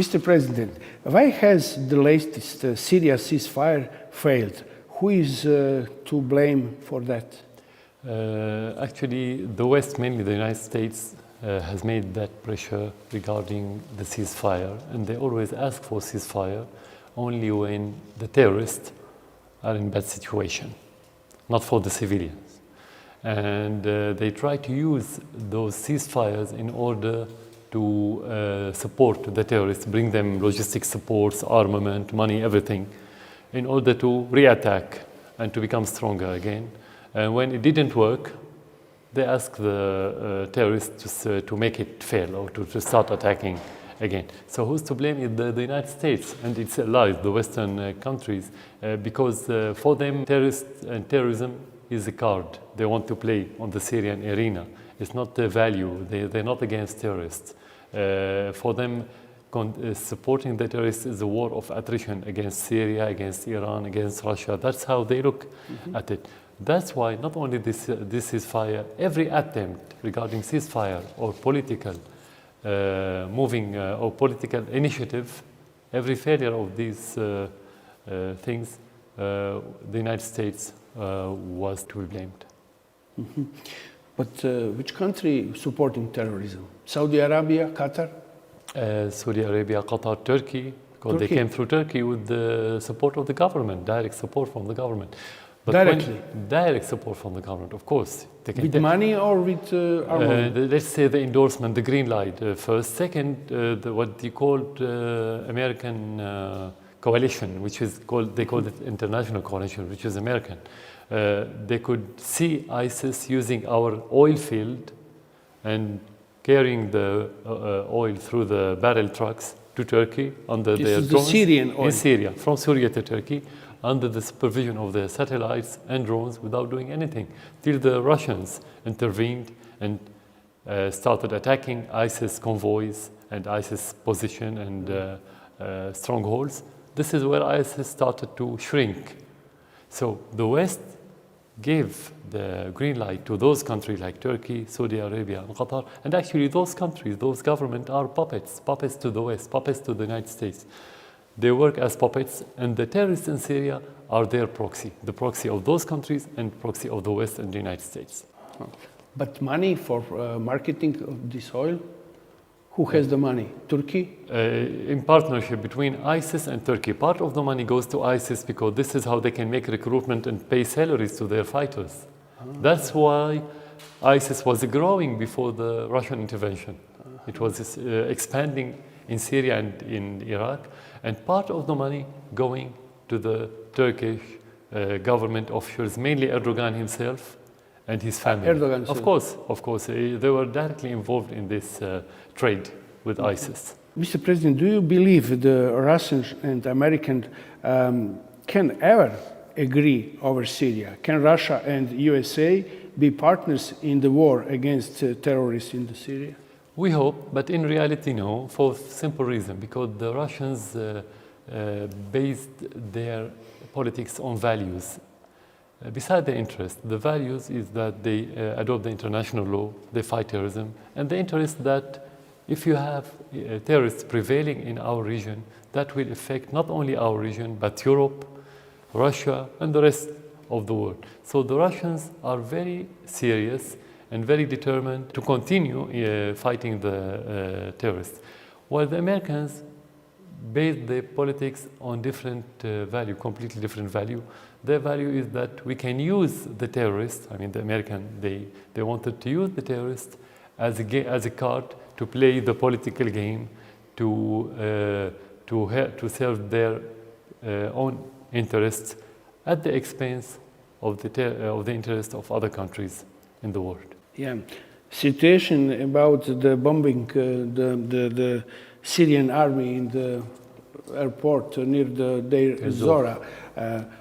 Mr. President, why has the latest Syria ceasefire failed? Who is to blame for that? Actually, the West, mainly the United States, has made that pressure regarding the ceasefire, and they always ask for ceasefire only when the terrorists are in bad situation, not for the civilians. And they try to use those ceasefires in order to support the terrorists, bring them logistic supports, armament, money, everything, in order to re-attack and to become stronger again. And when it didn't work, they asked the terrorists to make it fail or to start attacking again. So who's to blame? Is the United States and its allies, the Western countries, because for them, terrorists and terrorism is a card they want to play on the Syrian arena. It's not the value. They're not against terrorists. For them, supporting the terrorists is a war of attrition against Syria, against Iran, against Russia. That's how they look at it. That's why not only this ceasefire, every attempt regarding ceasefire or political moving or political initiative, every failure of these things, the United States was to be blamed. But which country supporting terrorism? Saudi Arabia, Qatar? Saudi Arabia, Qatar, Turkey, because they came through Turkey with the support of the government, direct support from the government. But directly? Direct support from the government, of course. With money or with armament? Let's say the endorsement, the green light first. Second, what they called American coalition, which is called, they called it international coalition, which is American. They could see ISIS using our oil field and carrying the oil through the barrel trucks to Turkey under their drones. The Syrian oil? In Syria, from Syria to Turkey, under the supervision of the satellites and drones without doing anything, till the Russians intervened and started attacking ISIS convoys and ISIS position and strongholds. This is where ISIS started to shrink. So the West gave the green light to those countries like Turkey, Saudi Arabia, and Qatar. And actually those countries, those governments are puppets to the West, puppets to the United States. They work as puppets, and the terrorists in Syria are their proxy, the proxy of those countries and proxy of the West and the United States. But money for marketing of this oil? Who has the money? Turkey? In partnership between ISIS and Turkey. Part of the money goes to ISIS because this is how they can make recruitment and pay salaries to their fighters. That's why ISIS was growing before the Russian intervention. It was expanding in Syria and in Iraq, and part of the money going to the Turkish government officials, mainly Erdogan himself and his family. Erdogan, of course, they were directly involved in this trade with ISIS. Mr. President, do you believe the Russians and Americans can ever agree over Syria? Can Russia and USA be partners in the war against terrorists in Syria? We hope, but in reality, no, for a simple reason, because the Russians based their politics on values. Beside the interest, the values is that they adopt the international law, they fight terrorism, and the interest that if you have terrorists prevailing in our region, that will affect not only our region, but Europe, Russia, and the rest of the world. So the Russians are very serious and very determined to continue fighting the terrorists, while the Americans base their politics on different value, completely different value. Their value is that we can use the terrorists. I mean, the American, they wanted to use the terrorists as a card to play the political game, to serve their own interests at the expense of the interests of other countries in the world. Yeah, situation about the bombing the Syrian army in the airport near the Deir Zora.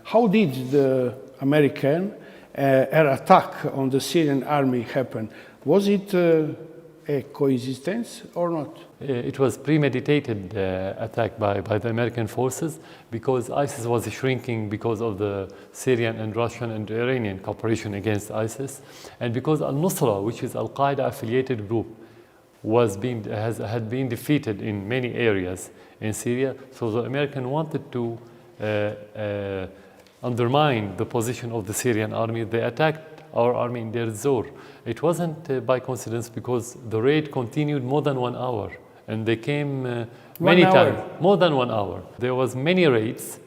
How did the American air attack on the Syrian army happen? Was it a coincidence or not? It was premeditated attack by the American forces because ISIS was shrinking because of the Syrian and Russian and Iranian cooperation against ISIS, and because Al-Nusra, which is Al-Qaeda affiliated group, had been defeated in many areas in Syria. So the American wanted to undermine the position of the Syrian army. They attacked our army in Deir ez-Zor. It wasn't by coincidence, because the raid continued more than 1 hour, and they came many times, more than 1 hour. There was many raids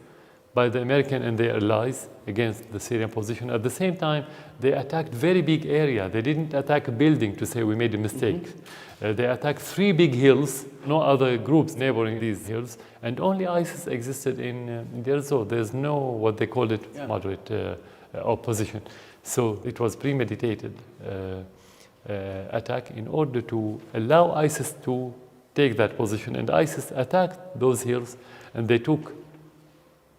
by the American and their allies against the Syrian position. At the same time, they attacked very big area. They didn't attack a building to say we made a mistake. They attacked 3 big hills, no other groups neighboring these hills, and only ISIS existed in Deir ez-Zor. There's no, what they call it, moderate opposition. So it was premeditated attack in order to allow ISIS to take that position. And ISIS attacked those hills, and they took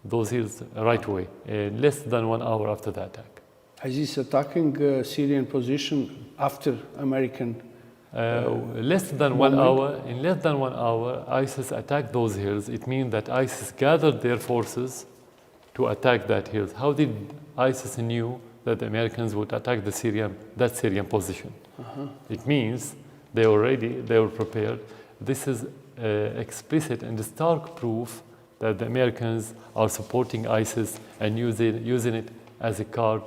those hills right away, less than 1 hour after the attack. ISIS attacking Syrian position after American less than 1 hour. In less than 1 hour, ISIS attacked those hills. It means that ISIS gathered their forces to attack that hills. How did ISIS knew that the Americans would attack that Syrian position? It means they were ready, they were prepared. This is explicit and stark proof that the Americans are supporting ISIS and using it as a card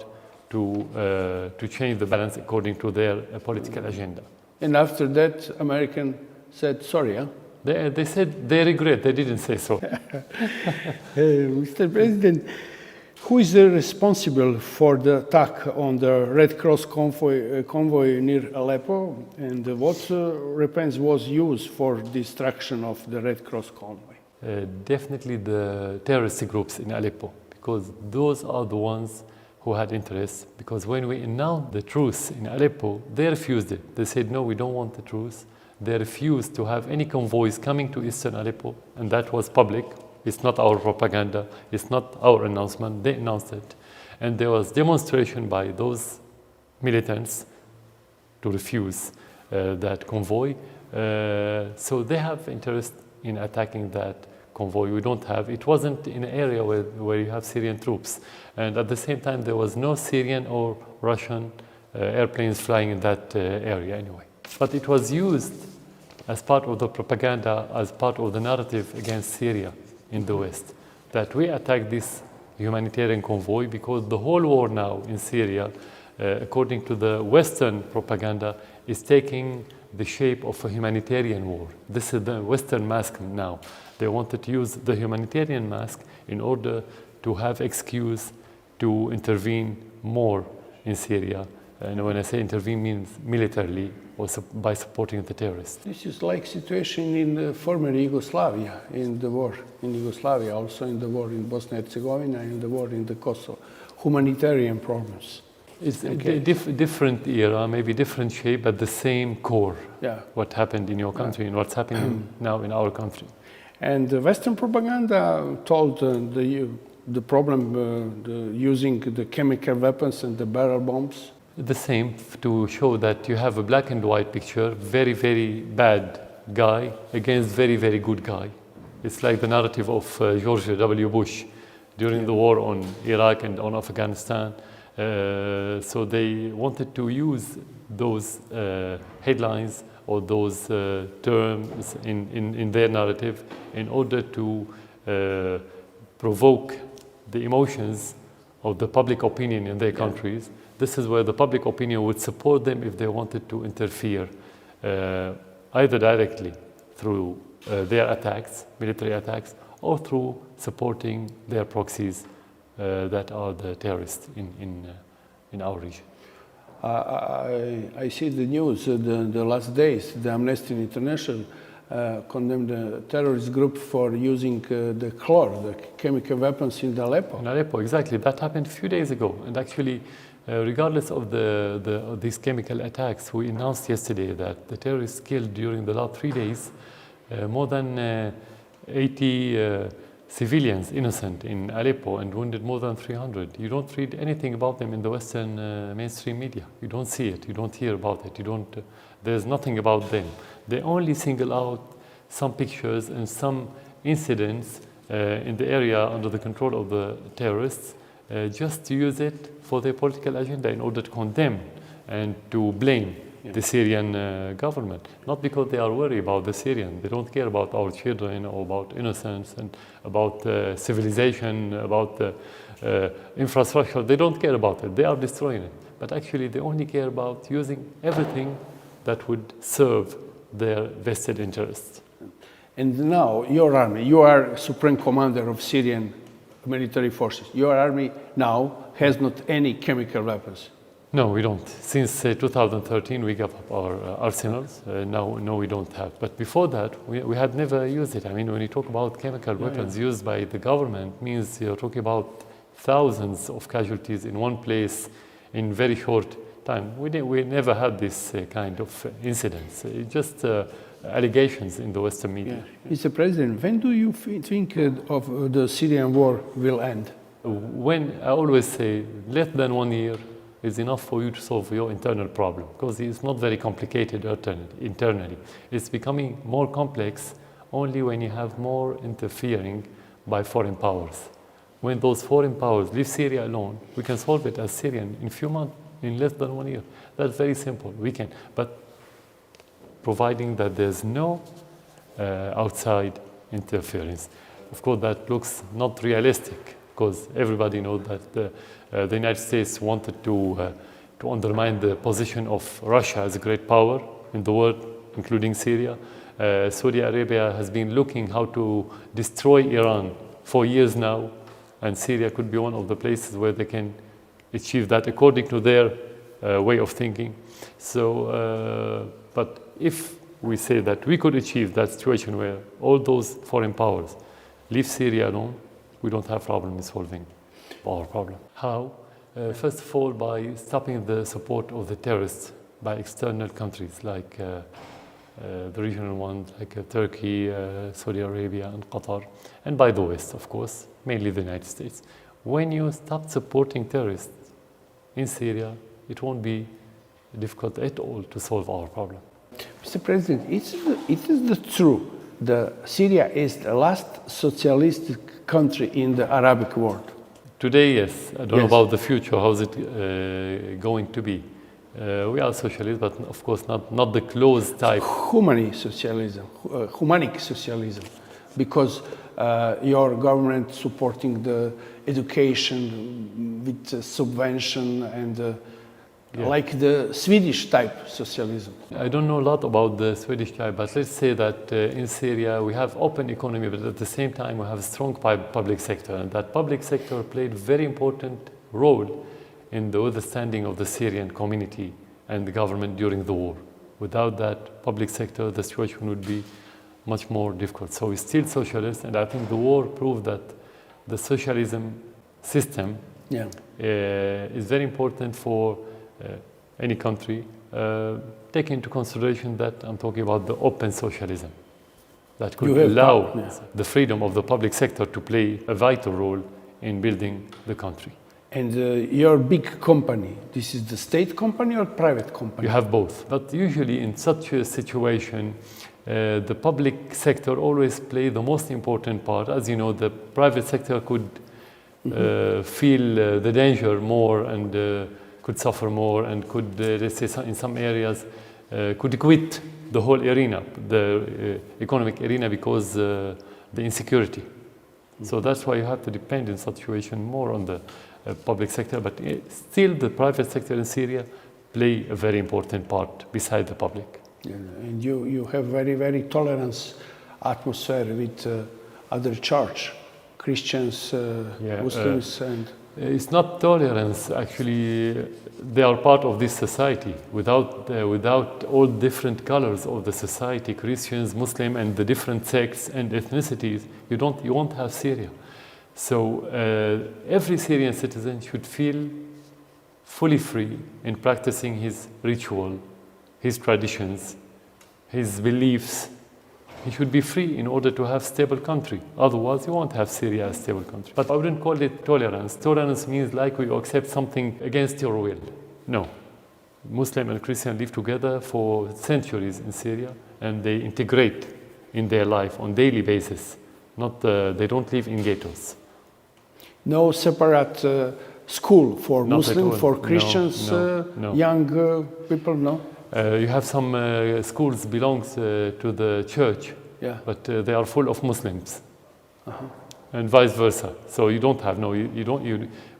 to change the balance according to their political agenda. And after that, American said sorry, huh? They said they regret, they didn't say so. Mr. President, who is responsible for the attack on the Red Cross convoy near Aleppo, and what weapons was used for destruction of the Red Cross convoy? Definitely the terrorist groups in Aleppo, because those are the ones who had interest. Because when we announced the truce in Aleppo, they refused it. They said, no, we don't want the truce. They refused to have any convoys coming to eastern Aleppo, and that was public. It's not our propaganda. It's not our announcement. They announced it. And there was demonstration by those militants to refuse that convoy. So they have interest in attacking that convoy. We don't have. It wasn't in an area where you have Syrian troops. And at the same time, there was no Syrian or Russian airplanes flying in that area anyway. But it was used as part of the propaganda, as part of the narrative against Syria in the West, that we attacked this humanitarian convoy because the whole war now in Syria, according to the Western propaganda, is taking the shape of a humanitarian war. This is the Western mask now. They wanted to use the humanitarian mask in order to have excuse to intervene more in Syria. And when I say intervene, means militarily or by supporting the terrorists. This is like situation in former Yugoslavia, in the war in Yugoslavia, also in the war in Bosnia and Herzegovina, in the war in the Kosovo. Humanitarian problems. It's a different era, maybe different shape, but the same core. Yeah. What happened in your country and what's happening now in our country. And the Western propaganda told the problem using the chemical weapons and the barrel bombs. The same, to show that you have a black and white picture, very, very bad guy against very, very good guy. It's like the narrative of George W. Bush during the war on Iraq and on Afghanistan. So they wanted to use those headlines or those terms in their narrative in order to provoke the emotions of the public opinion in their countries. This is where the public opinion would support them if they wanted to interfere, either directly through their attacks, military attacks, or through supporting their proxies that are the terrorists in our region. I see the news the last days. The Amnesty International condemned the terrorist group for using the chlor, the chemical weapons in Aleppo. In Aleppo, exactly. That happened a few days ago. And actually, regardless of these chemical attacks, we announced yesterday that the terrorists killed during the last 3 days more than 80 civilians, innocent, in Aleppo, and wounded more than 300. You don't read anything about them in the Western mainstream media. You don't see it. You don't hear about it. There's nothing about them. They only single out some pictures and some incidents in the area under the control of the terrorists, just to use it for their political agenda in order to condemn and to blame the Syrian government. Not because they are worried about the Syrians. They don't care about our children or about innocence and about civilization, about infrastructure. They don't care about it. They are destroying it. But actually, they only care about using everything that would serve their vested interests. And now, your army, you are supreme commander of Syrian military forces. Your army now has not any chemical weapons. No, we don't. Since 2013, we gave up our arsenals. No, we don't have. But before that, we had never used it. I mean, when you talk about chemical weapons used by the government, means you're talking about thousands of casualties in one place in very short time. We never had this kind of incidents. It's just allegations in the Western media. Mr. President, when do you think of the Syrian war will end? When I always say less than 1 year is enough for you to solve your internal problem, because it's not very complicated internally. It's becoming more complex only when you have more interfering by foreign powers. When those foreign powers leave Syria alone, we can solve it as Syrian in a few months, in less than 1 year. That's very simple. We can, but providing that there's no outside interference. Of course, that looks not realistic, because everybody knows that the United States wanted to undermine the position of Russia as a great power in the world, including Syria. Saudi Arabia has been looking how to destroy Iran for years now, and Syria could be one of the places where they can achieve that according to their way of thinking. So, but if we say that we could achieve that situation where all those foreign powers leave Syria alone, we don't have problem in solving our problem. How? First of all, by stopping the support of the terrorists by external countries like the regional ones like Turkey, Saudi Arabia, and Qatar, and by the West, of course, mainly the United States. When you stop supporting terrorists in Syria, it won't be difficult at all to solve our problem. Mr. President, it is the truth that Syria is the last socialistic country in the Arabic world. Today, yes. I don't know about the future. How is it going to be? We are socialists, but of course not the closed type. Humanic socialism, because your government supporting the education with subvention and like the Swedish type socialism. I don't know a lot about the Swedish type, but let's say that in Syria we have open economy, but at the same time we have a strong public sector, and that public sector played a very important role in the understanding of the Syrian community and the government during the war. Without that public sector, the situation would be much more difficult. So we're still socialists, and I think the war proved that the socialism system is very important for any country. Take into consideration that I'm talking about the open socialism that could allow the freedom of the public sector to play a vital role in building the country. And your big company, this is the state company or private company? You have both. But usually in such a situation, the public sector always play the most important part. As you know, the private sector could feel the danger more and could suffer more and could, let's say in some areas, could quit the whole arena, the economic arena, because the insecurity. So that's why you have to depend in such situation more on the public sector, but still the private sector in Syria play a very important part beside the public. And you have very tolerant atmosphere with other church, Christians, Muslims, and it's not tolerance. Actually, they are part of this society. Without all different colors of the society, Christians, Muslim, and the different sects and ethnicities, you won't have Syria. So every Syrian citizen should feel fully free in practicing his ritual, his traditions, his beliefs. He should be free in order to have a stable country. Otherwise, you won't have Syria as a stable country. But I wouldn't call it tolerance. Tolerance means like we accept something against your will. No. Muslim and Christian live together for centuries in Syria, and they integrate in their life on a daily basis. They don't live in ghettos. No separate school for Muslims, for Christians, no. young people, no? You have some schools belongs to the church, Yeah. but they are full of Muslims, and vice versa. So you don't have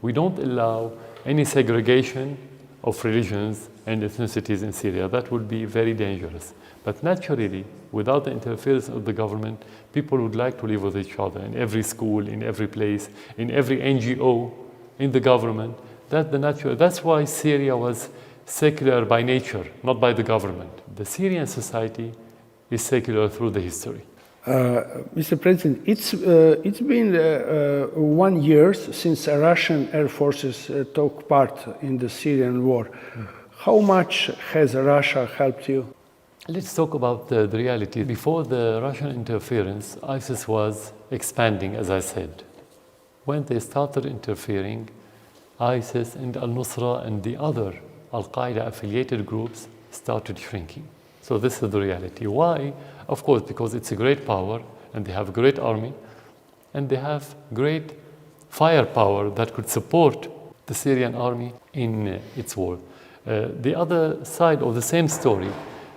we don't allow any segregation of religions and ethnicities in Syria. That would be very dangerous. But naturally, without the interference of the government, people would like to live with each other in every school, in every place, in every NGO, in the government. That's why Syria was secular by nature, not by the government. The Syrian society is secular through the history. Mr. President, it's been 1 year since Russian air forces took part in the Syrian war. How much has Russia helped you? Let's talk about the reality. Before the Russian interference, ISIS was expanding, as I said. When they started interfering, ISIS and al-Nusra and the other Al-Qaeda affiliated groups started shrinking. So this is the reality. Why? Of course, because it's a great power and they have a great army and they have great firepower that could support the Syrian army in its war. The other side of the same story,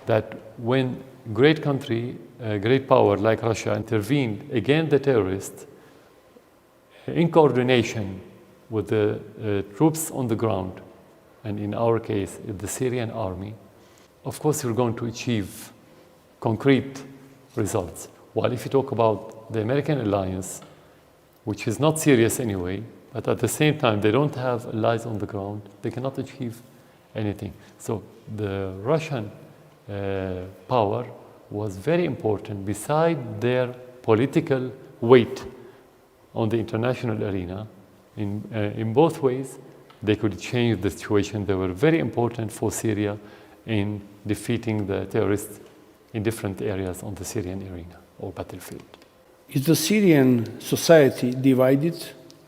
that when great country, great power like Russia intervened against the terrorists in coordination with the troops on the ground, and in our case, the Syrian army, of course you're going to achieve concrete results. While if you talk about the American alliance, which is not serious anyway, but at the same time they don't have allies on the ground, they cannot achieve anything. So the Russian power was very important. Beside their political weight on the international arena, in both ways, they could change the situation. They were very important for Syria in defeating the terrorists in different areas on the Syrian arena or battlefield. Is the Syrian society divided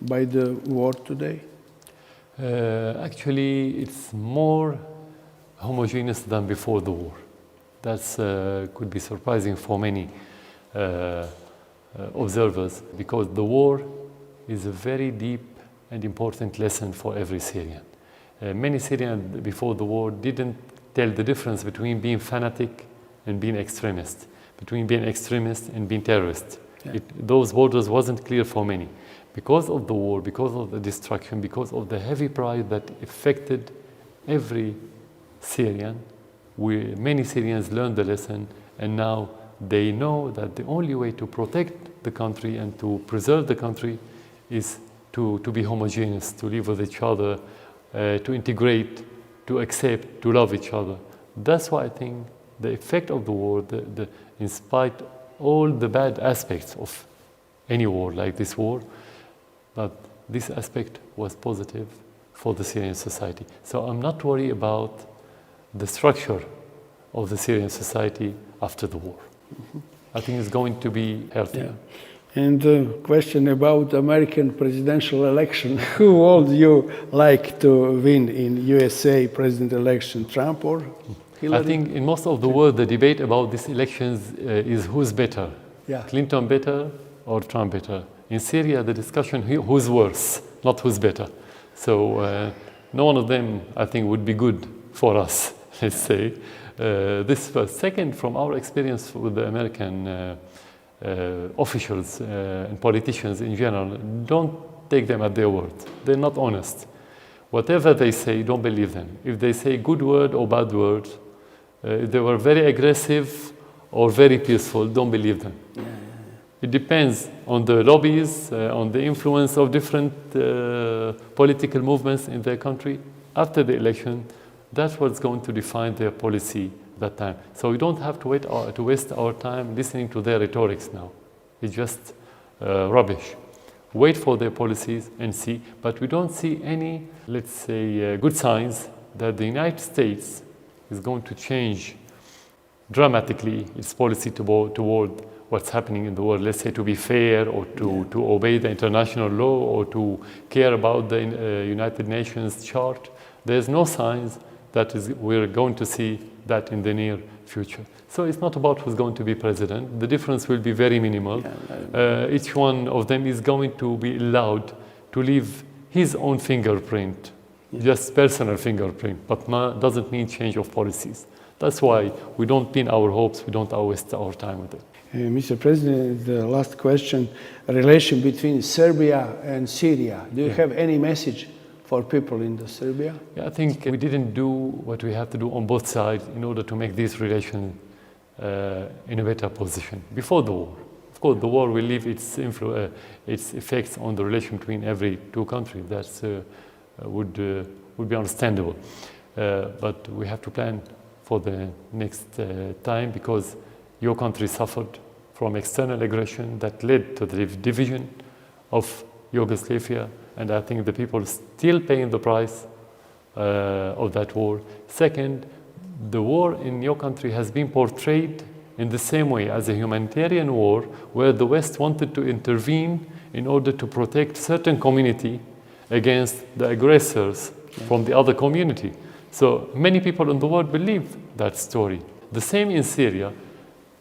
by the war today? Actually, it's more homogeneous than before the war. That could be surprising for many observers, because the war is a very deep and important lesson for every Syrian. Many Syrians before the war didn't tell the difference between being fanatic and being extremist, between being extremist and being terrorist. Yeah. Those borders wasn't clear for many. Because of the war, because of the destruction, because of the heavy price that affected every Syrian, many Syrians learned the lesson, and now they know that the only way to protect the country and to preserve the country is to be homogeneous, to live with each other, to integrate, to accept, to love each other. That's why I think the effect of the war, in spite of all the bad aspects of any war like this war, but this aspect was positive for the Syrian society. So I'm not worried about the structure of the Syrian society after the war. I think it's going to be healthy. Yeah. And a question about American presidential election. Who would you like to win in USA president election, Trump or Hillary? I think in most of the world, the debate about these elections is who's better. Yeah. Clinton better or Trump better. In Syria, the discussion who's worse, not who's better. So no one of them, I think, would be good for us, let's say. This first. Second, from our experience with the American officials and politicians in general, don't take them at their word. They're not honest. Whatever they say, don't believe them. If they say good word or bad word, if they were very aggressive or very peaceful, don't believe them. Yeah. It depends on the lobbies, on the influence of different political movements in their country. After the election, that's what's going to define their policy that time. So we don't have to waste our time listening to their rhetorics now. It's just rubbish. Wait for their policies and see. But we don't see any, let's say, good signs that the United States is going to change dramatically its policy toward what's happening in the world. Let's say to be fair, or to obey the international law, or to care about the United Nations chart. There's no signs that we're going to see that in the near future. So it's not about who's going to be president. The difference will be very minimal. Each one of them is going to be allowed to leave his own fingerprint, just personal fingerprint, but doesn't mean change of policies. That's why we don't pin our hopes, we don't waste our time with it. Mr. President, the last question, relation between Serbia and Syria. Do you have any message for people in the Serbia? Yeah, I think we didn't do what we have to do on both sides in order to make this relation in a better position before the war. Of course, the war will leave its effects on the relation between every two countries. That would be understandable. But we have to plan for the next time, because your country suffered from external aggression that led to the division of Yugoslavia, and I think the people are still paying the price of that war. Second, the war in your country has been portrayed in the same way as a humanitarian war, where the West wanted to intervene in order to protect certain community against the aggressors from the other community. So many people in the world believe that story. The same in Syria.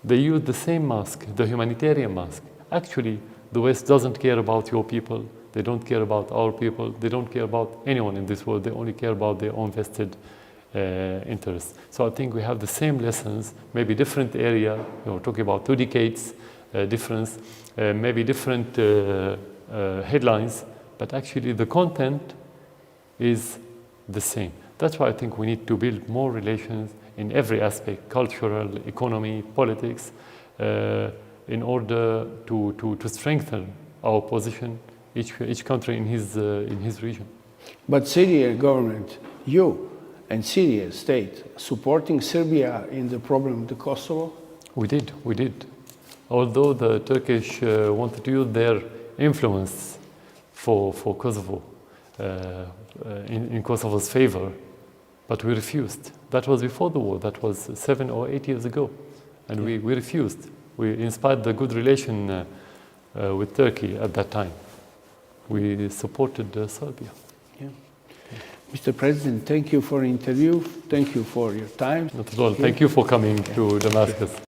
They use the same mask, the humanitarian mask. Actually, the West doesn't care about your people. They don't care about our people. They don't care about anyone in this world. They only care about their own vested interests. So I think we have the same lessons, maybe different area. You know, talking about 2 decades difference, maybe different headlines, but actually the content is the same. That's why I think we need to build more relations in every aspect, cultural, economy, politics, in order to strengthen our position, each country in his region. But Syrian government, you and Syria state, supporting Serbia in the problem of the Kosovo? We did. Although the Turkish wanted to use their influence for Kosovo, in Kosovo's favor, but we refused. That was before the war. That was 7 or 8 years ago. And we refused. We inspired the good relation with Turkey at that time. We supported Serbia. Yeah. Mr. President, thank you for the interview. Thank you for your time. Not at all. Thank you for coming to Damascus.